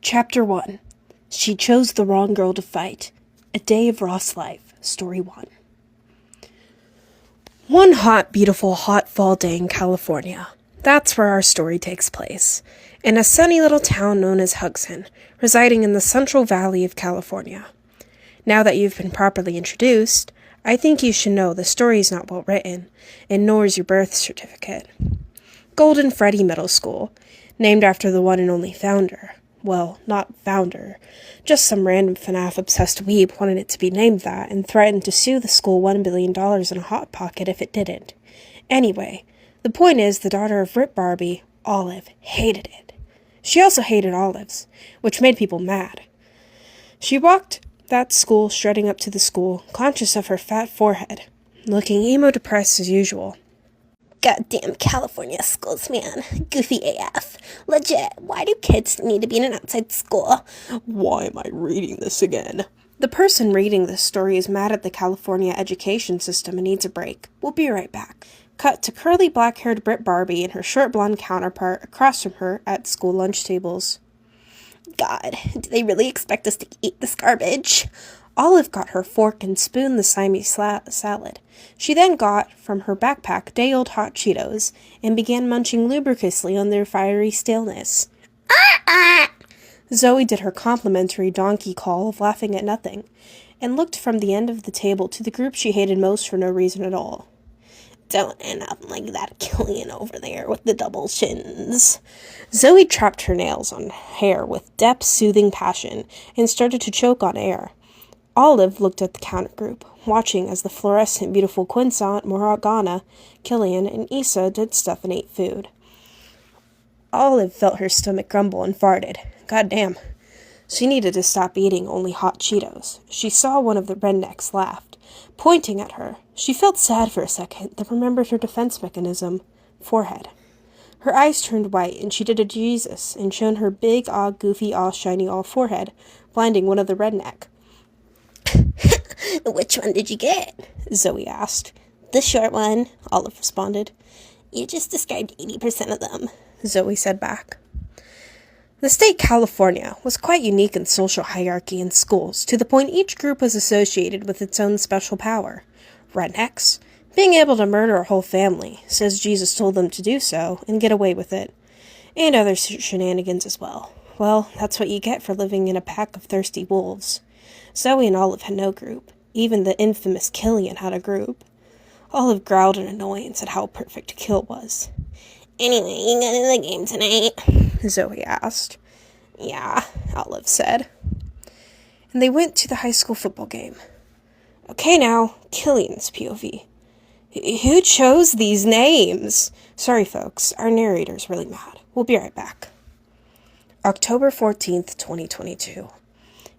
Chapter 1. She Chose the Wrong Girl to Fight. A Day of Ross' Life. Story 1. One hot, beautiful, hot fall day in California. That's where our story takes place. In a sunny little town known as Hudson, residing in the Central Valley of California. Now that you've been properly introduced, I think you should know the story is not well written, and nor is your birth certificate. Golden Freddy Middle School, named after the one and only founder. Well, not founder. Just some random FNAF-obsessed weeb wanted it to be named that and threatened to sue the school $1 billion in a hot pocket if it didn't. Anyway, the point is the daughter of Rip Barbie, Olive, hated it. She also hated olives, which made people mad. She walked that school strutting up to the school, conscious of her fat forehead, looking emo-depressed as usual. Goddamn California schools, man. Goofy AF. Legit, why do kids need to be in an outside school? Why am I reading this again? The person reading this story is mad at the California education system and needs a break. We'll be right back. Cut to curly black-haired Brit Barbie and her short blonde counterpart across from her at school lunch tables. God, do they really expect us to eat this garbage? Olive got her fork and spooned the slimy salad. She then got from her backpack day-old hot Cheetos and began munching lubriciously on their fiery staleness. Zoe did her complimentary donkey call of laughing at nothing, and looked from the end of the table to the group she hated most for no reason at all. Don't end up like that Killian over there with the double chins. Zoe trapped her nails on hair with depth, soothing passion and started to choke on air. Olive looked at the counter group, watching as the fluorescent beautiful Quinsant, Morgana, Killian, and Issa did stuff and ate food. Olive felt her stomach grumble and farted. Goddamn. She needed to stop eating only hot Cheetos. She saw one of the rednecks laughed, pointing at her. She felt sad for a second, then remembered her defense mechanism, forehead. Her eyes turned white, and she did a Jesus and shone her big, goofy, shiny, forehead, blinding one of the redneck. Which one did you get? Zoe asked. The short one, Olive responded. You just described 80% of them, Zoe said back. The state California was quite unique in social hierarchy in schools, to the point each group was associated with its own special power. Rednecks, being able to murder a whole family, says Jesus told them to do so, and get away with it. And other shenanigans as well. Well, that's what you get for living in a pack of thirsty wolves. Zoe and Olive had no group. Even the infamous Killian had a group. Olive growled in annoyance at how perfect Kill was. Anyway, you going to the game tonight? Zoe asked. Yeah, Olive said. And they went to the high school football game. Okay now, Killian's POV. Who chose these names? Sorry folks, our narrator's really mad. We'll be right back. October 14th, 2022.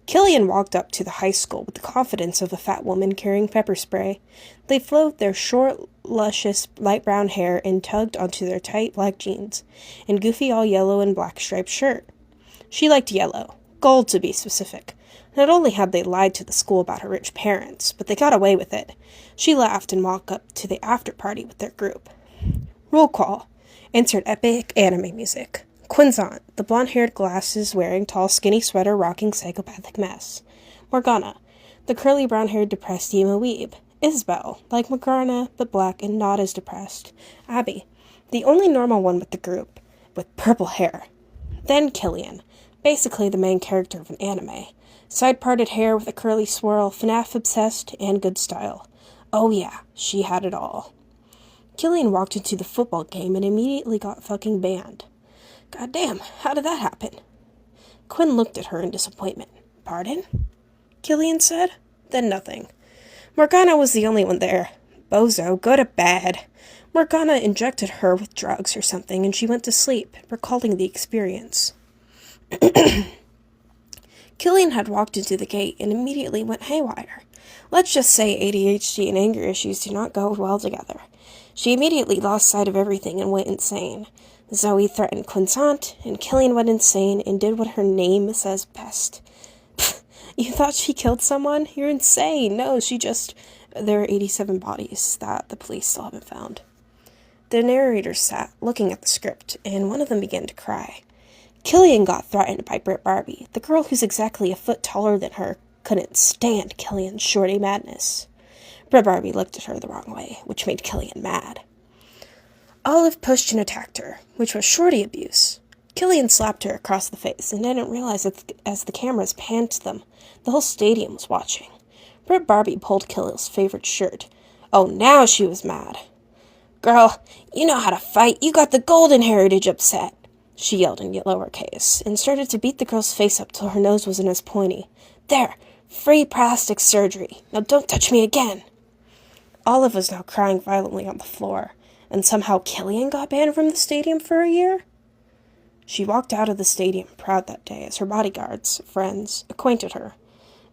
Killian walked up to the high school with the confidence of a fat woman carrying pepper spray. They flowed their short, luscious, light brown hair and tugged onto their tight black jeans and goofy all yellow and black striped shirt. She liked yellow, gold to be specific. Not only had they lied to the school about her rich parents, but they got away with it. She laughed and walked up to the after party with their group. Roll call. Insert epic anime music. Quinsant, the blonde-haired glasses-wearing, tall, skinny sweater rocking psychopathic mess. Morgana, the curly brown-haired depressed emo weeb. Isabel, like Morgana, but black and not as depressed. Abby, the only normal one with the group, with purple hair. Then Killian, basically the main character of an anime. Side-parted hair with a curly swirl, FNAF-obsessed, and good style. Oh yeah, she had it all. Killian walked into the football game and immediately got fucking banned. Goddamn, how did that happen? Quinn looked at her in disappointment. Pardon? Killian said. Then nothing. Morgana was the only one there. Bozo, go to bed. Morgana injected her with drugs or something, and she went to sleep, recalling the experience. Killian had walked into the gate and immediately went haywire. Let's just say ADHD and anger issues do not go well together. She immediately lost sight of everything and went insane. Zoe threatened Quinsant, and Killian went insane and did what her name says best. You thought she killed someone? You're insane. No, she just... There are 87 bodies that the police still haven't found. The narrators sat, looking at the script, and one of them began to cry. Killian got threatened by Britt Barbie. The girl who's exactly a foot taller than her couldn't stand Killian's shorty madness. Britt Barbie looked at her the wrong way, which made Killian mad. Olive pushed and attacked her, which was shorty abuse. Killian slapped her across the face and didn't realize that as the cameras panned to them, the whole stadium was watching. Britt Barbie pulled Killian's favorite shirt. Oh, now she was mad. "Girl, you know how to fight. You got the golden heritage upset," she yelled in lowercase, and started to beat the girl's face up till her nose wasn't as pointy. "There, free plastic surgery. Now don't touch me again." Olive was now crying violently on the floor, and somehow Killian got banned from the stadium for a year? She walked out of the stadium proud that day as her bodyguards, friends, acquainted her.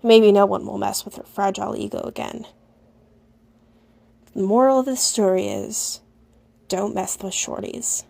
Maybe no one will mess with her fragile ego again. The moral of this story is, don't mess with shorties.